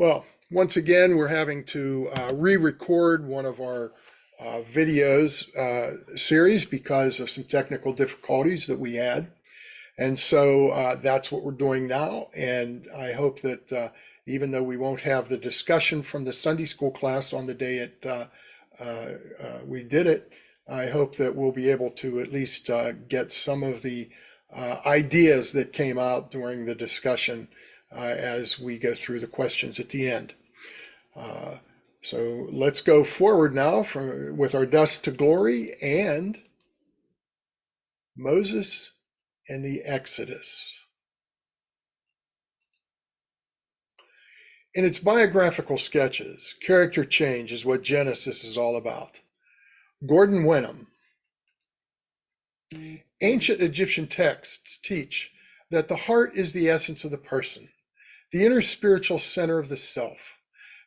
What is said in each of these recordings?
Well, once again, we're having to re-record one of our videos series because of some technical difficulties that we had. And so that's what we're doing now. And I hope that even though we won't have the discussion from the Sunday school class on the day we did it, I hope that we'll be able to at least get some of the ideas that came out during the discussion as we go through the questions at the end. So let's go forward now with our dust to glory and Moses and the Exodus. In its biographical sketches, character change is what Genesis is all about. Gordon Wenham. Ancient Egyptian texts teach that the heart is the essence of the person, the inner spiritual center of the self.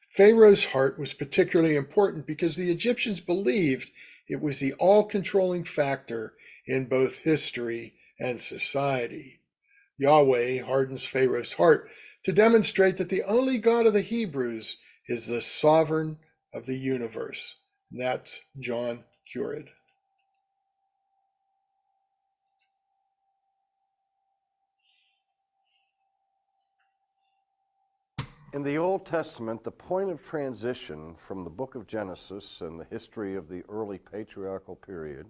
Pharaoh's heart was particularly important because the Egyptians believed it was the all-controlling factor in both history and society. Yahweh hardens Pharaoh's heart to demonstrate that the only God of the Hebrews is the sovereign of the universe. And that's John Cured. In the Old Testament, the point of transition from the book of Genesis and the history of the early patriarchal period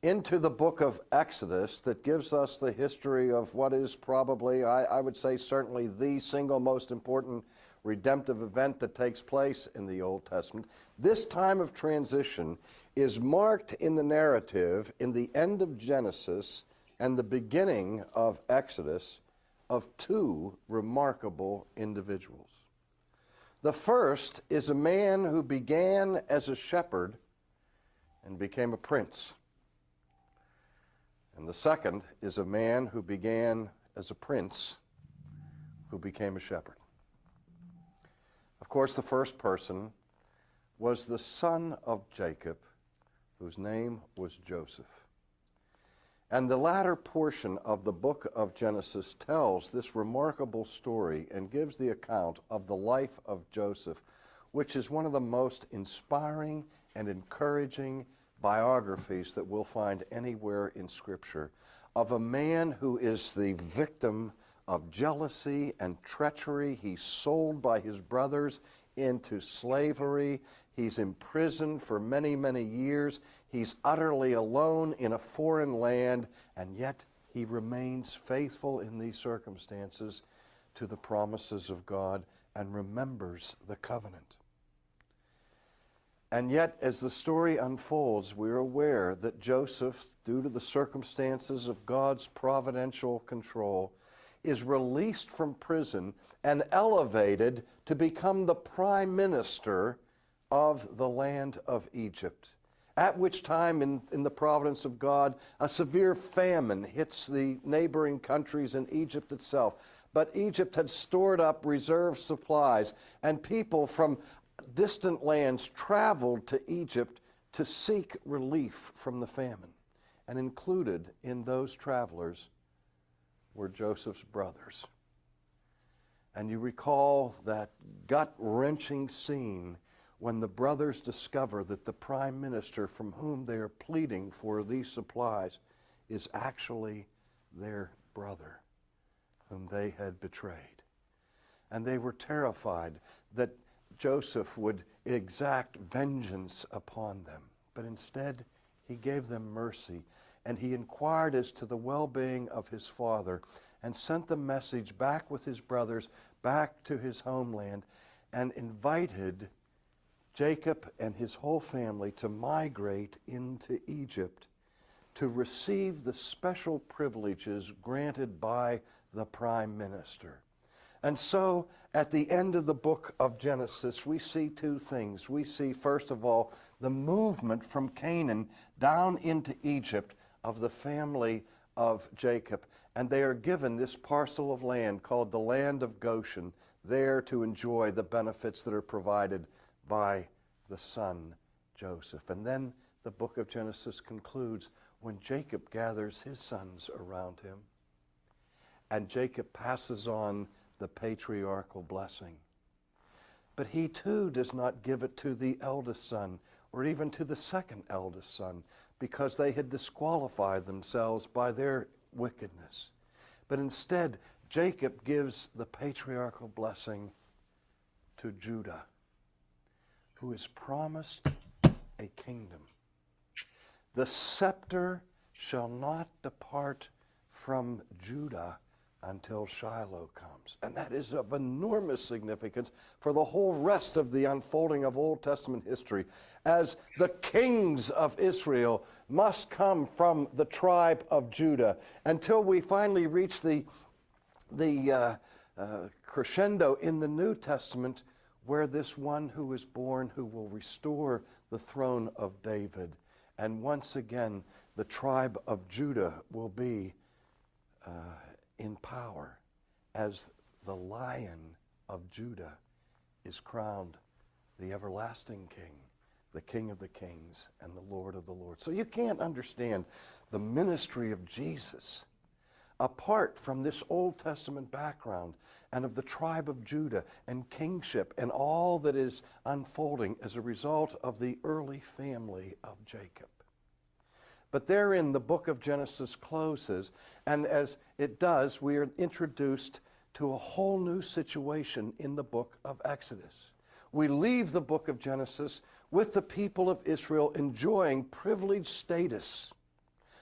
into the book of Exodus that gives us the history of what is probably, I would say certainly the single most important redemptive event that takes place in the Old Testament. This time of transition is marked in the narrative in the end of Genesis and the beginning of Exodus of two remarkable individuals. The first is a man who began as a shepherd and became a prince. And the second is a man who began as a prince who became a shepherd. Of course, the first person was the son of Jacob, whose name was Joseph. And the latter portion of the book of Genesis tells this remarkable story and gives the account of the life of Joseph, which is one of the most inspiring and encouraging biographies that we'll find anywhere in Scripture, of a man who is the victim of jealousy and treachery. He's sold by his brothers into slavery. He's imprisoned for many, many years. He's utterly alone in a foreign land, and yet he remains faithful in these circumstances to the promises of God and remembers the covenant. And yet, as the story unfolds, we're aware that Joseph, due to the circumstances of God's providential control, is released from prison and elevated to become the prime minister of the land of Egypt. At which time, in the providence of God, a severe famine hits the neighboring countries and Egypt itself. But Egypt had stored up reserve supplies, and people from distant lands traveled to Egypt to seek relief from the famine. And included in those travelers were Joseph's brothers. And you recall that gut-wrenching scene when the brothers discover that the prime minister from whom they are pleading for these supplies is actually their brother, whom they had betrayed. And they were terrified that Joseph would exact vengeance upon them. But instead, he gave them mercy, and he inquired as to the well-being of his father and sent the message back with his brothers back to his homeland and invited Jacob and his whole family to migrate into Egypt to receive the special privileges granted by the prime minister. And so, at the end of the book of Genesis, we see two things. We see, first of all, the movement from Canaan down into Egypt of the family of Jacob. And they are given this parcel of land called the land of Goshen, there to enjoy the benefits that are provided by the son Joseph. And then the book of Genesis concludes when Jacob gathers his sons around him, and Jacob passes on the patriarchal blessing. But he too does not give it to the eldest son or even to the second eldest son, because they had disqualified themselves by their wickedness. But instead, Jacob gives the patriarchal blessing to Judah, who is promised a kingdom. The scepter shall not depart from Judah until Shiloh comes. And that is of enormous significance for the whole rest of the unfolding of Old Testament history, as the kings of Israel must come from the tribe of Judah, until we finally reach the crescendo in the New Testament, where this one who is born who will restore the throne of David. And once again, the tribe of Judah will be in power, as the Lion of Judah is crowned the everlasting King, the King of the kings and the Lord of the lords. So you can't understand the ministry of Jesus apart from this Old Testament background and of the tribe of Judah and kingship and all that is unfolding as a result of the early family of Jacob. But therein the book of Genesis closes, and as it does, we are introduced to a whole new situation in the book of Exodus. We leave the book of Genesis with the people of Israel enjoying privileged status,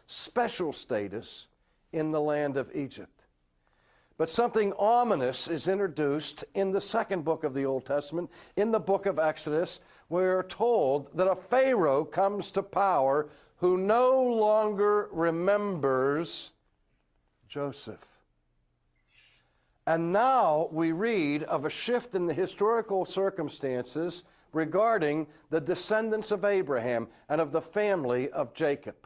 special status in the land of Egypt. But something ominous is introduced in the second book of the Old Testament, in the book of Exodus. We're told that a Pharaoh comes to power who no longer remembers Joseph. And now we read of a shift in the historical circumstances regarding the descendants of Abraham and of the family of Jacob.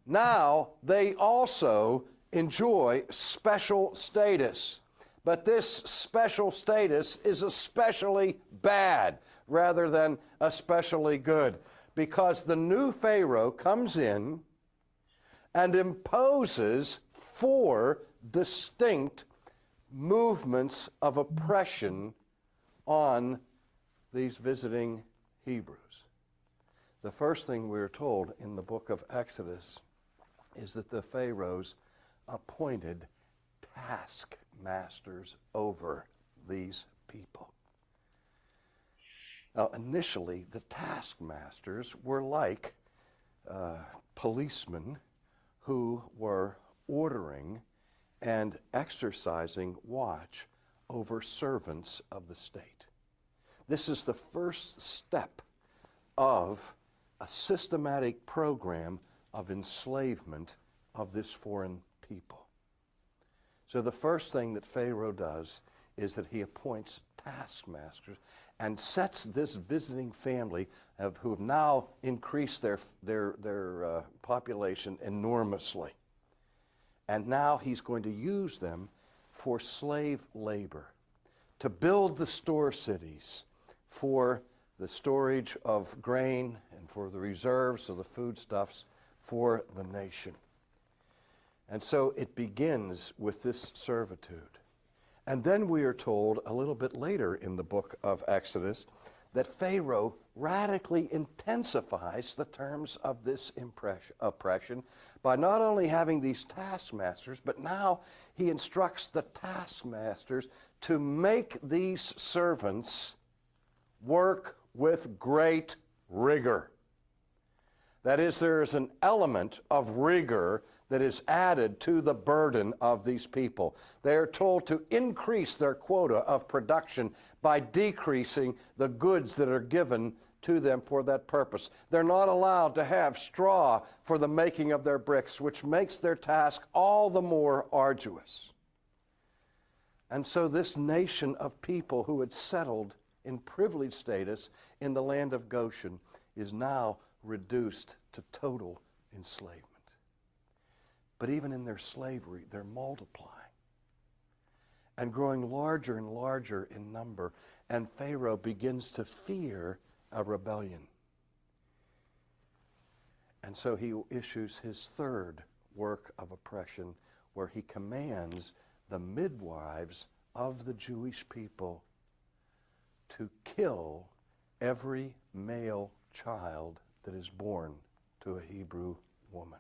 Now they also enjoy special status, but this special status is especially bad rather than especially good, because the new Pharaoh comes in and imposes 4 distinct movements of oppression on these visiting Hebrews. The first thing we're told in the book of Exodus is that the Pharaohs appointed taskmasters over these people. Now, initially, the taskmasters were like policemen who were ordering and exercising watch over servants of the state. This is the first step of a systematic program of enslavement of this foreign people. So the first thing that Pharaoh does is that he appoints taskmasters and sets this visiting family who have now increased their population enormously. And now he's going to use them for slave labor, to build the store cities for the storage of grain and for the reserves of the foodstuffs for the nation. And so it begins with this servitude. And then we are told a little bit later in the book of Exodus that Pharaoh radically intensifies the terms of this oppression by not only having these taskmasters, but now he instructs the taskmasters to make these servants work with great rigor. That is, there is an element of rigor that is added to the burden of these people. They are told to increase their quota of production by decreasing the goods that are given to them for that purpose. They're not allowed to have straw for the making of their bricks, which makes their task all the more arduous. And so this nation of people who had settled in privileged status in the land of Goshen is now reduced to total enslavement. But even in their slavery, they're multiplying and growing larger and larger in number, and Pharaoh begins to fear a rebellion. And so he issues his third work of oppression, where he commands the midwives of the Jewish people to kill every male child that is born to a Hebrew woman.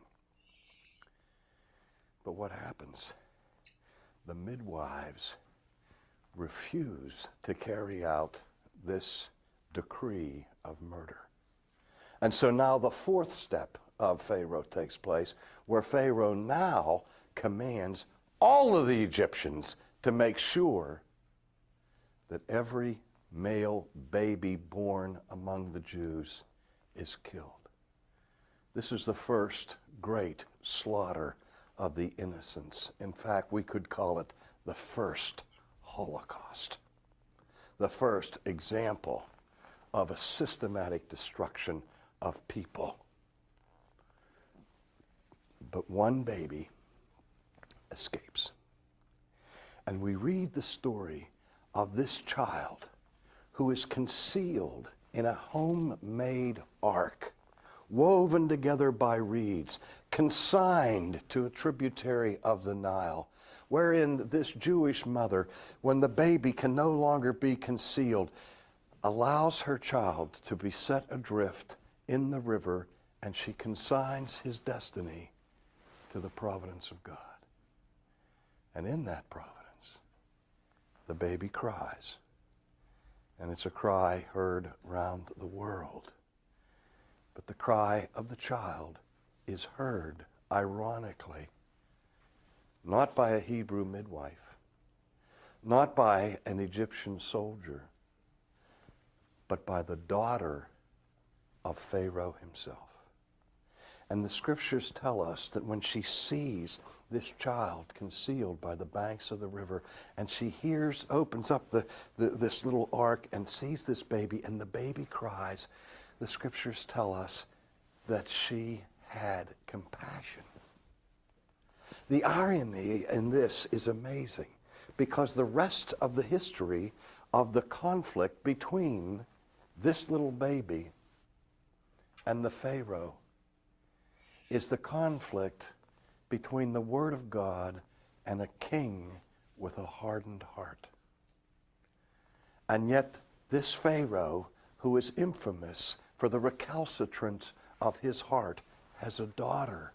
But what happens? The midwives refuse to carry out this decree of murder. And so now the fourth step of Pharaoh takes place, where Pharaoh now commands all of the Egyptians to make sure that every male baby born among the Jews is killed. This is the first great slaughter of the innocents. In fact, we could call it the first Holocaust, the first example of a systematic destruction of people. But one baby escapes. And we read the story of this child who is concealed in a homemade ark, woven together by reeds, consigned to a tributary of the Nile, wherein this Jewish mother, when the baby can no longer be concealed, allows her child to be set adrift in the river, and she consigns his destiny to the providence of God. And in that providence, the baby cries, and it's a cry heard round the world. But the cry of the child is heard, ironically, not by a Hebrew midwife, not by an Egyptian soldier, but by the daughter of Pharaoh himself. And the scriptures tell us that when she sees this child concealed by the banks of the river, and she opens up this little ark and sees this baby, and the baby cries, the scriptures tell us that she had compassion. The irony in this is amazing, because the rest of the history of the conflict between this little baby and the Pharaoh is the conflict between the Word of God and a king with a hardened heart. And yet this Pharaoh, who is infamous for the recalcitrance of his heart, has a daughter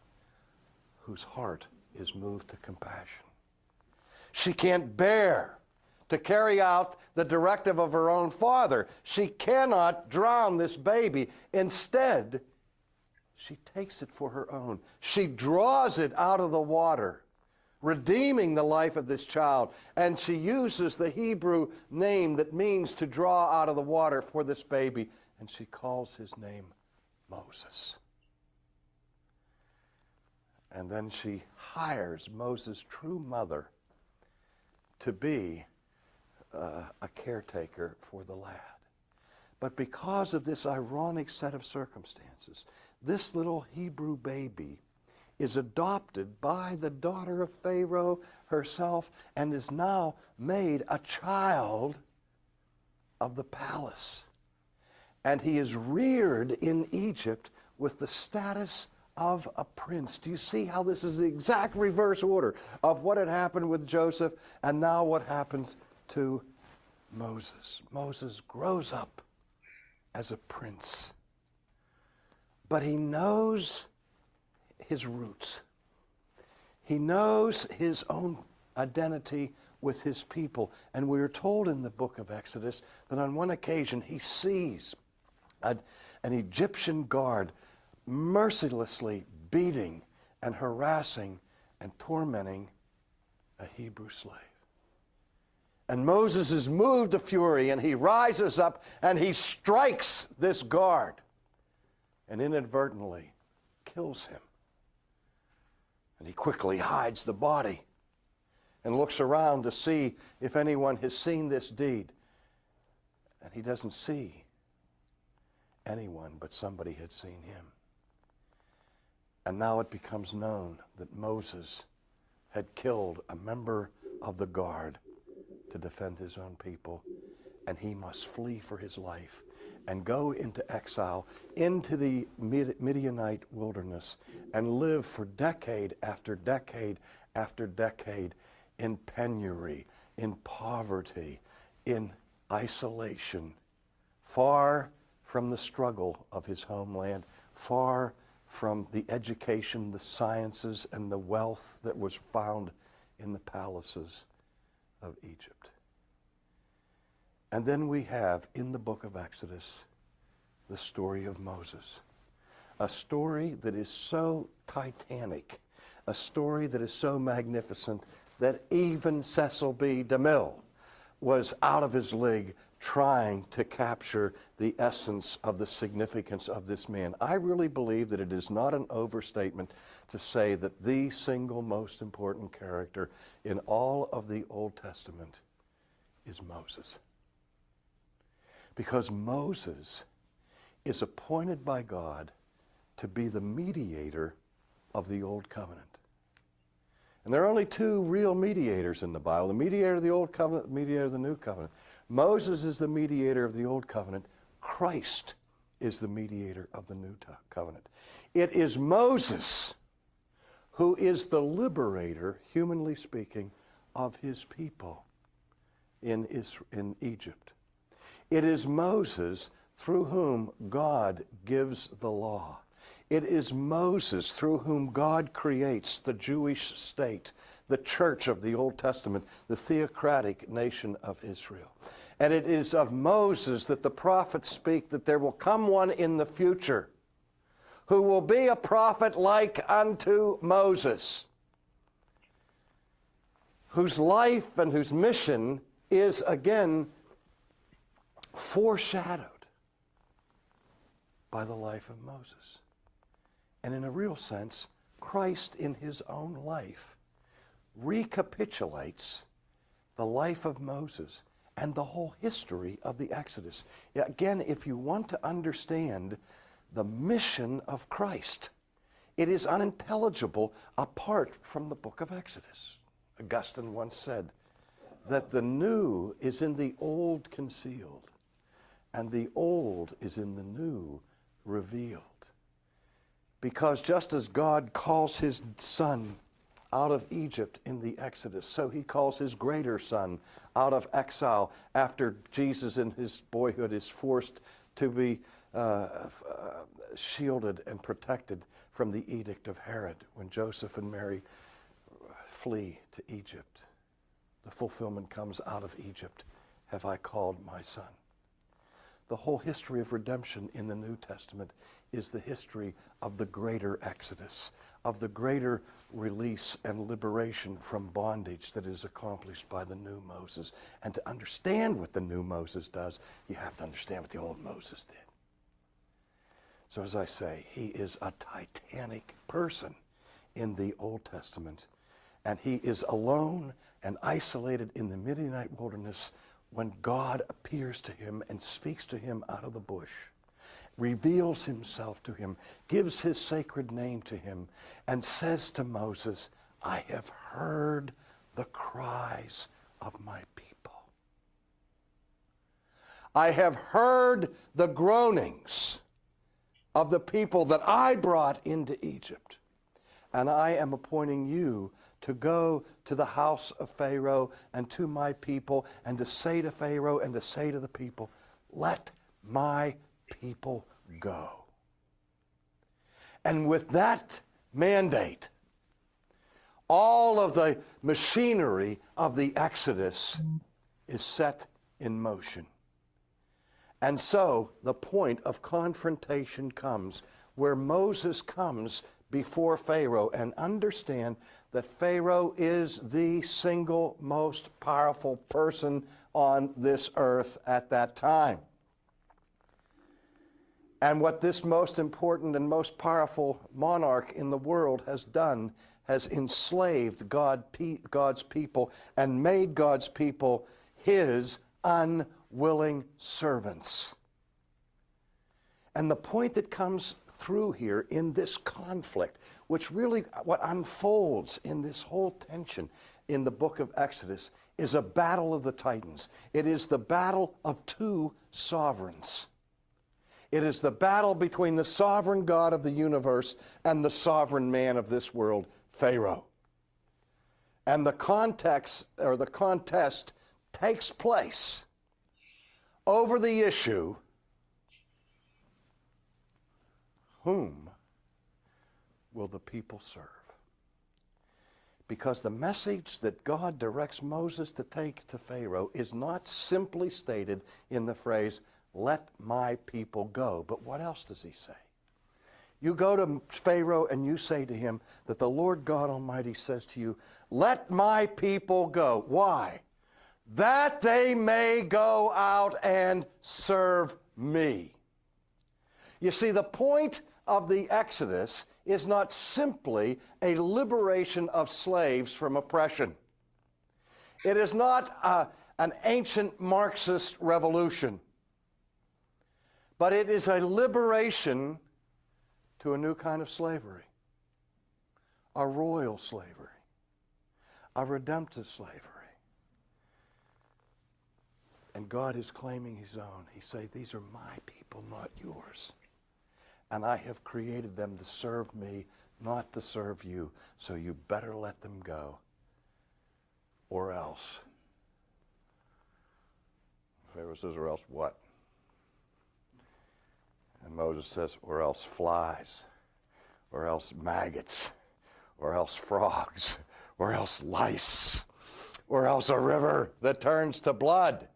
whose heart is moved to compassion. She can't bear to carry out the directive of her own father. She cannot drown this baby. Instead, she takes it for her own. She draws it out of the water, redeeming the life of this child. And she uses the Hebrew name that means to draw out of the water for this baby. And she calls his name Moses. And then she hires Moses' true mother to be a caretaker for the lad. But because of this ironic set of circumstances, this little Hebrew baby is adopted by the daughter of Pharaoh herself and is now made a child of the palace. And he is reared in Egypt with the status of a prince. Do you see how this is the exact reverse order of what had happened with Joseph and now what happens to Moses? Moses grows up as a prince, but he knows his roots. He knows his own identity with his people. And we are told in the book of Exodus that on one occasion he sees an Egyptian guard mercilessly beating and harassing and tormenting a Hebrew slave. And Moses is moved to fury, and he rises up and he strikes this guard and inadvertently kills him. And he quickly hides the body and looks around to see if anyone has seen this deed. And he doesn't see anyone, but somebody had seen him. And now it becomes known that Moses had killed a member of the guard to defend his own people, and he must flee for his life and go into exile into the Midianite wilderness and live for decade after decade after decade in penury, in poverty, in isolation, far from the struggle of his homeland, far from the education, the sciences, and the wealth that was found in the palaces of Egypt. And then we have in the book of Exodus the story of Moses, a story that is so titanic, a story that is so magnificent that even Cecil B. DeMille was out of his league trying to capture the essence of the significance of this man. I really believe that it is not an overstatement to say that the single most important character in all of the Old Testament is Moses. Because Moses is appointed by God to be the mediator of the Old Covenant. And there are only two real mediators in the Bible, the mediator of the Old Covenant, the mediator of the New Covenant. Moses is the mediator of the Old Covenant. Christ is the mediator of the New Covenant. It is Moses who is the liberator, humanly speaking, of his people in Egypt. It is Moses through whom God gives the law. It is Moses through whom God creates the Jewish state, the church of the Old Testament, the theocratic nation of Israel. And it is of Moses that the prophets speak that there will come one in the future who will be a prophet like unto Moses, whose life and whose mission is again foreshadowed by the life of Moses. And in a real sense, Christ in his own life recapitulates the life of Moses and the whole history of the Exodus. Again, if you want to understand the mission of Christ, it is unintelligible apart from the book of Exodus. Augustine once said that the new is in the old concealed, and the old is in the new revealed. Because just as God calls his son out of Egypt in the Exodus, so he calls his greater son out of exile after Jesus in his boyhood is forced to be shielded and protected from the edict of Herod when Joseph and Mary flee to Egypt. The fulfillment comes out of Egypt. Have I called my son? The whole history of redemption in the New Testament is the history of the greater Exodus, of the greater release and liberation from bondage that is accomplished by the new Moses. And to understand what the new Moses does, you have to understand what the old Moses did. So as I say, he is a titanic person in the Old Testament, and he is alone and isolated in the Midianite wilderness when God appears to him and speaks to him out of the bush, reveals himself to him, gives his sacred name to him, and says to Moses, I have heard the cries of my people. I have heard the groanings of the people that I brought into Egypt, and I am appointing you to go to the house of Pharaoh and to my people, and to say to Pharaoh and to say to the people, let my people go. And with that mandate, all of the machinery of the Exodus is set in motion. And so the point of confrontation comes where Moses comes before Pharaoh, and understand that Pharaoh is the single most powerful person on this earth at that time. And what this most important and most powerful monarch in the world has done has enslaved God's people and made God's people his unwilling servants. And the point that comes through here in this conflict, which really what unfolds in this whole tension in the book of Exodus, is a battle of the titans. It is the battle of two sovereigns. It is the battle between the sovereign God of the universe and the sovereign man of this world, Pharaoh. And the contest takes place over the issue, whom will the people serve? Because the message that God directs Moses to take to Pharaoh is not simply stated in the phrase, let my people go. But what else does he say? You go to Pharaoh and you say to him that the Lord God Almighty says to you, let my people go. Why? That they may go out and serve me. You see, the point of the Exodus is not simply a liberation of slaves from oppression. It is not an ancient Marxist revolution, but it is a liberation to a new kind of slavery, a royal slavery, a redemptive slavery. And God is claiming his own. He says, these are my people, not yours. And I have created them to serve me, not to serve you. So you better let them go, or else. Pharaoh says, or else what? And Moses says, or else flies, or else maggots, or else frogs, or else lice, or else a river that turns to blood.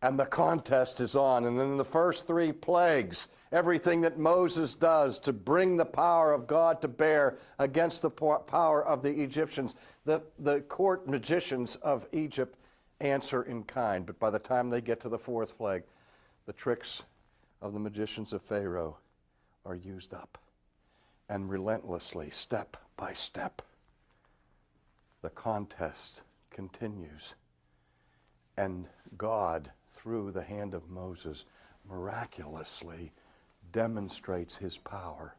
And the contest is on. And then the first three plagues, everything that Moses does to bring the power of God to bear against the power of the Egyptians, the court magicians of Egypt answer in kind. But by the time they get to the fourth plague, the tricks of the magicians of Pharaoh are used up. And relentlessly, step by step, the contest continues. And God, through the hand of Moses, miraculously demonstrates his power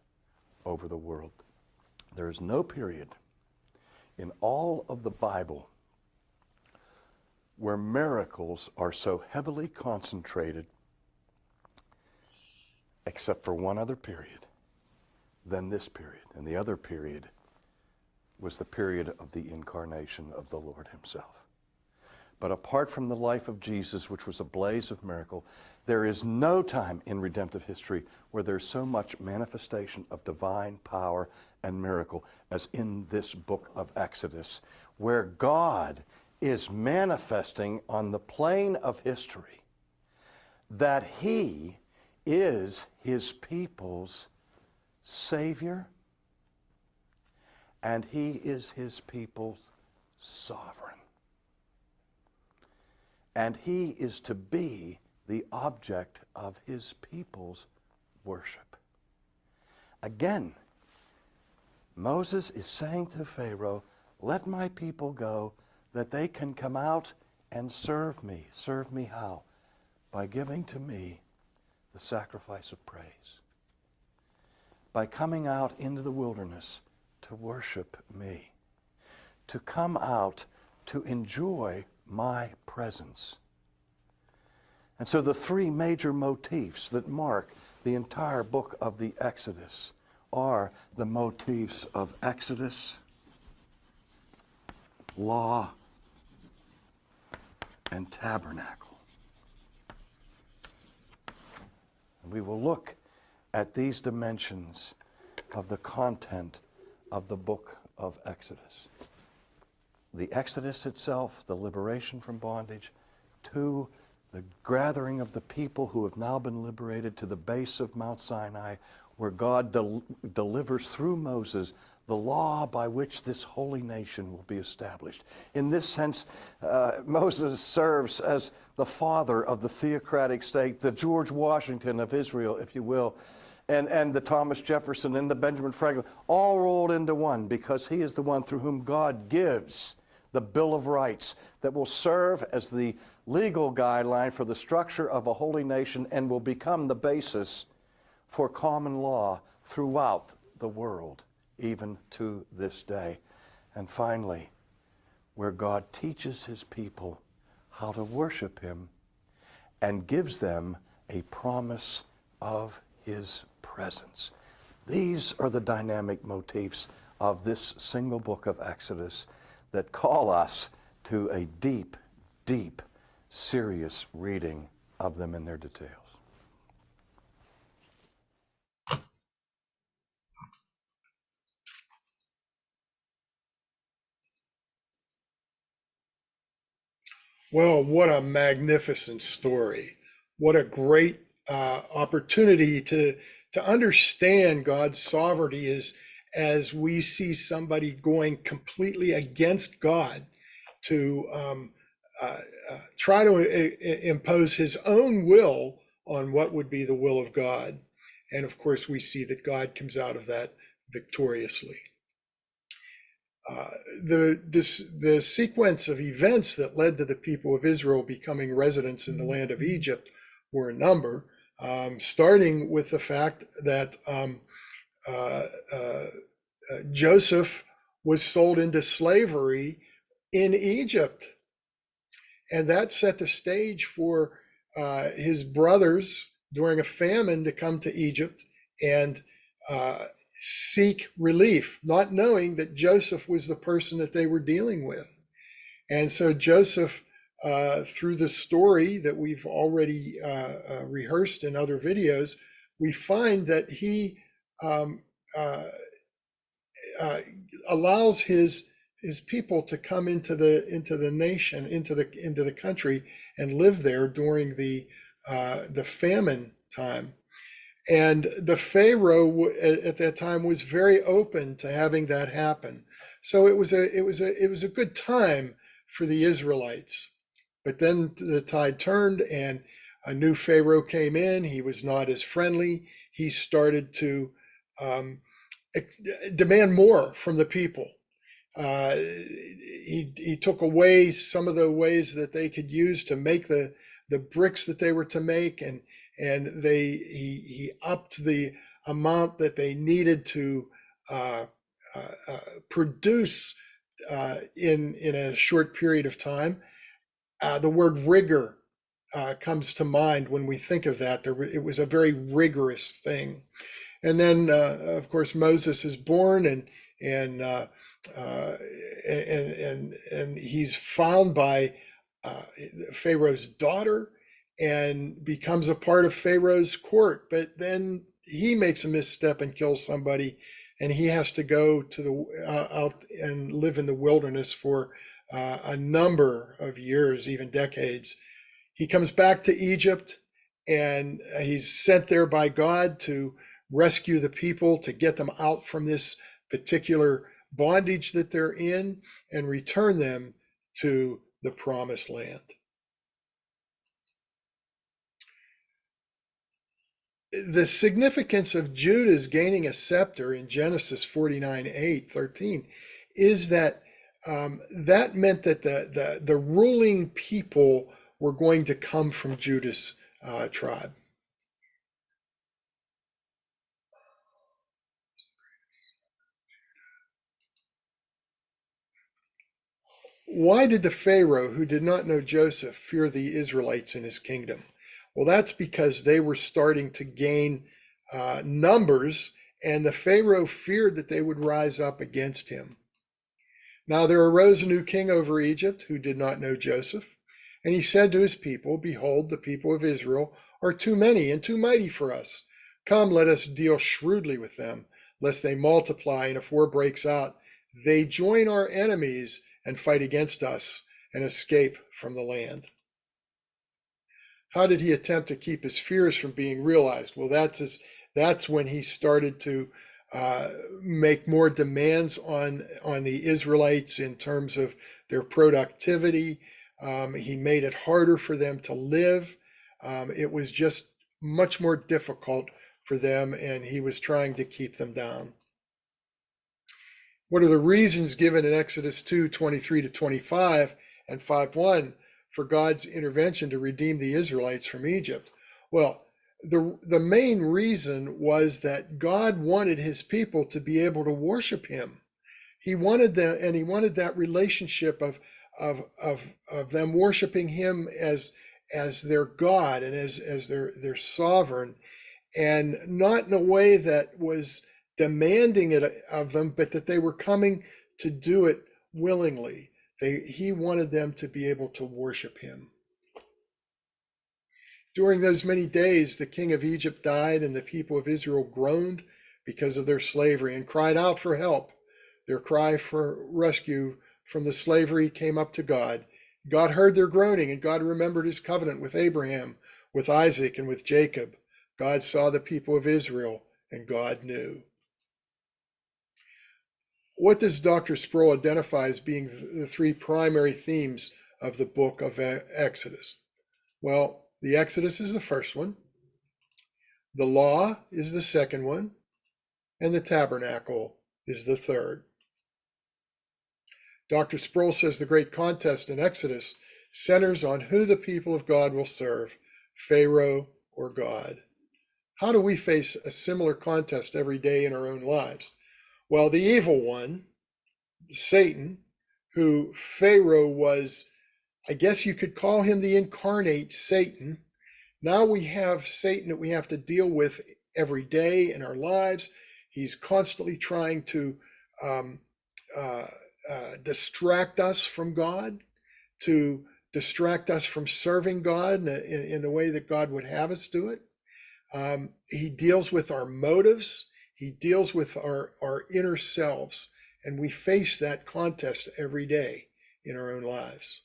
over the world. There is no period in all of the Bible where miracles are so heavily concentrated, except for one other period, than this period. And the other period was the period of the incarnation of the Lord himself. But apart from the life of Jesus, which was a blaze of miracle, there is no time in redemptive history where there's so much manifestation of divine power and miracle as in this book of Exodus, where God is manifesting on the plane of history that he is his people's Savior and he is his people's sovereign. And he is to be the object of his people's worship. Again, Moses is saying to Pharaoh, let my people go that they can come out and serve me. Serve me how? By giving to me the sacrifice of praise. By coming out into the wilderness to worship me. To come out to enjoy my presence. And so the three major motifs that mark the entire book of the Exodus are the motifs of Exodus, law, and tabernacle. And we will look at these dimensions of the content of the book of Exodus. The Exodus itself, the liberation from bondage, to the gathering of the people who have now been liberated to the base of Mount Sinai, where God delivers through Moses the law by which this holy nation will be established. In this sense, Moses serves as the father of the theocratic state, the George Washington of Israel, if you will, and the Thomas Jefferson and the Benjamin Franklin, all rolled into one, because he is the one through whom God gives the Bill of Rights that will serve as the legal guideline for the structure of a holy nation and will become the basis for common law throughout the world, even to this day. And finally, where God teaches his people how to worship him and gives them a promise of his presence. These are the dynamic motifs of this single book of Exodus that call us to a deep, deep serious reading of them in their details. Well, what a magnificent story. What a great opportunity to understand God's sovereignty as we see somebody going completely against God to try to impose his own will on what would be the will of God. And of course, we see that God comes out of that victoriously. The sequence of events that led to the people of Israel becoming residents in the land of Egypt were a number, starting with the fact that Joseph was sold into slavery in Egypt. And that set the stage for his brothers during a famine to come to Egypt and seek relief, not knowing that Joseph was the person that they were dealing with. And so Joseph, through the story that we've already rehearsed in other videos, we find that he allows his people to come into the nation, into the country, and live there during the famine time. And the Pharaoh at that time was very open to having that happen. So it was a good time for the Israelites. But then the tide turned and a new Pharaoh came in. He was not as friendly. He started to demand more from the people. He took away some of the ways that they could use to make the bricks that they were to make, and he upped the amount that they needed to produce in a short period of time. The word rigor comes to mind when we think of that. It was a very rigorous thing. And then, of course, Moses is born, and he's found by Pharaoh's daughter and becomes a part of Pharaoh's court. But then he makes a misstep and kills somebody, and he has to go to the out and live in the wilderness for a number of years, even decades. He comes back to Egypt, and he's sent there by God to rescue the people, to get them out from this particular bondage that they're in and return them to the promised land. The significance of Judah's gaining a scepter in Genesis 49:8-13 is that that meant that the ruling people were going to come from Judah's tribe. Why did the Pharaoh, who did not know Joseph, fear the Israelites in his kingdom? Well, that's because they were starting to gain numbers, and the Pharaoh feared that they would rise up against him. Now there arose a new king over Egypt who did not know Joseph, and he said to his people, "Behold, the people of Israel are too many and too mighty for us. Come, let us deal shrewdly with them, lest they multiply, and if war breaks out, they join our enemies and fight against us and escape from the land." How did he attempt to keep his fears from being realized? Well, that's when he started to make more demands on the Israelites in terms of their productivity. He made it harder for them to live. It was just much more difficult for them, and he was trying to keep them down. What are the reasons given in Exodus 2:23-25 and 5:1 for God's intervention to redeem the Israelites from Egypt? Well, the main reason was that God wanted his people to be able to worship him. He wanted that relationship of them worshiping him as their God and as their sovereign, and not in a way that was demanding it of them, but that they were coming to do it willingly. He wanted them to be able to worship him. During those many days, the king of Egypt died, and the people of Israel groaned because of their slavery and cried out for help. Their cry for rescue from the slavery came up to God. God heard their groaning, and God remembered his covenant with Abraham, with Isaac, and with Jacob. God saw the people of Israel, and God knew. What does Dr. Sproul identify as being the three primary themes of the book of Exodus? Well, the Exodus is the first one, the law is the second one, and the tabernacle is the third. Dr. Sproul says the great contest in Exodus centers on who the people of God will serve, Pharaoh or God. How do we face a similar contest every day in our own lives? Well, the evil one, Satan, who Pharaoh was, I guess you could call him the incarnate Satan. Now we have Satan that we have to deal with every day in our lives. He's constantly trying to distract us from God, to distract us from serving God in the way that God would have us do it. He deals with our motives. He deals with our inner selves, and we face that contest every day in our own lives.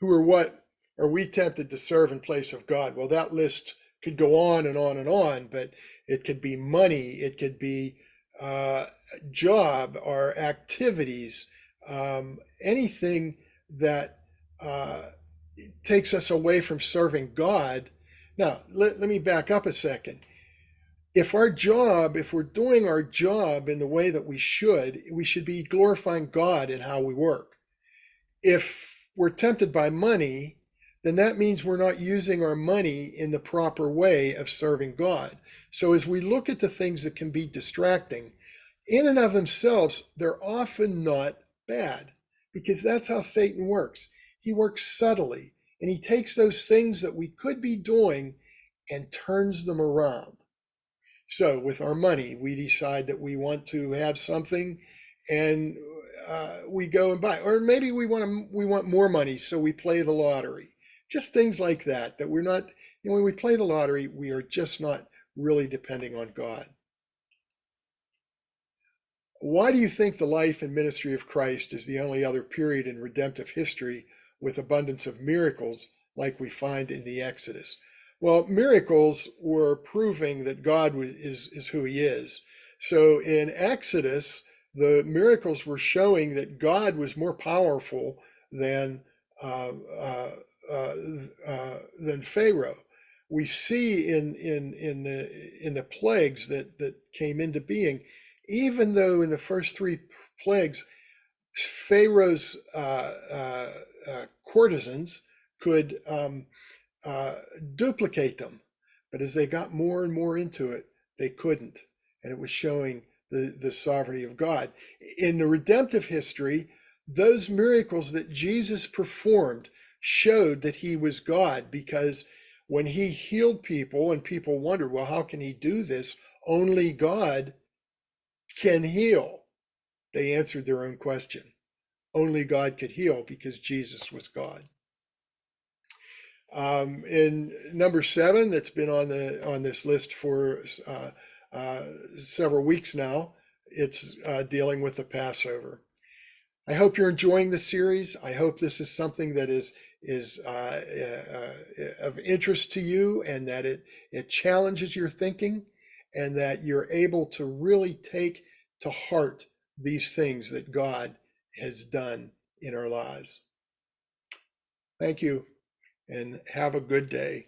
Who or what are we tempted to serve in place of God? Well, that list could go on and on and on, but it could be money, it could be job or activities, anything that takes us away from serving God. Now, let me back up a second. If we're doing our job in the way that we should be glorifying God in how we work. If we're tempted by money, then that means we're not using our money in the proper way of serving God. So as we look at the things that can be distracting, in and of themselves, they're often not bad, because that's how Satan works. He works subtly, and he takes those things that we could be doing and turns them around. So with our money, we decide that we want to have something, and we go and buy, or maybe we want more money, so we play the lottery. Just things like that we're not, when we play the lottery, we are just not really depending on God. Why do you think the life and ministry of Christ is the only other period in redemptive history with abundance of miracles like we find in the Exodus? Well, miracles were proving that God is who he is. So in Exodus, the miracles were showing that God was more powerful than Pharaoh. We see in the plagues that came into being, even though in the first three plagues, Pharaoh's courtesans could duplicate them, but as they got more and more into it, they couldn't, and it was showing the sovereignty of God. In the redemptive history, those miracles that Jesus performed showed that he was God, because when he healed people and people wondered, well, how can he do this? Only God can heal. They answered their own question. Only God could heal because Jesus was God. In number 7, that's been on this list for several weeks now, it's dealing with the Passover. I hope you're enjoying the series. I hope this is something that is of interest to you, and that it challenges your thinking, and that you're able to really take to heart these things that God has done in our lives. Thank you, and have a good day.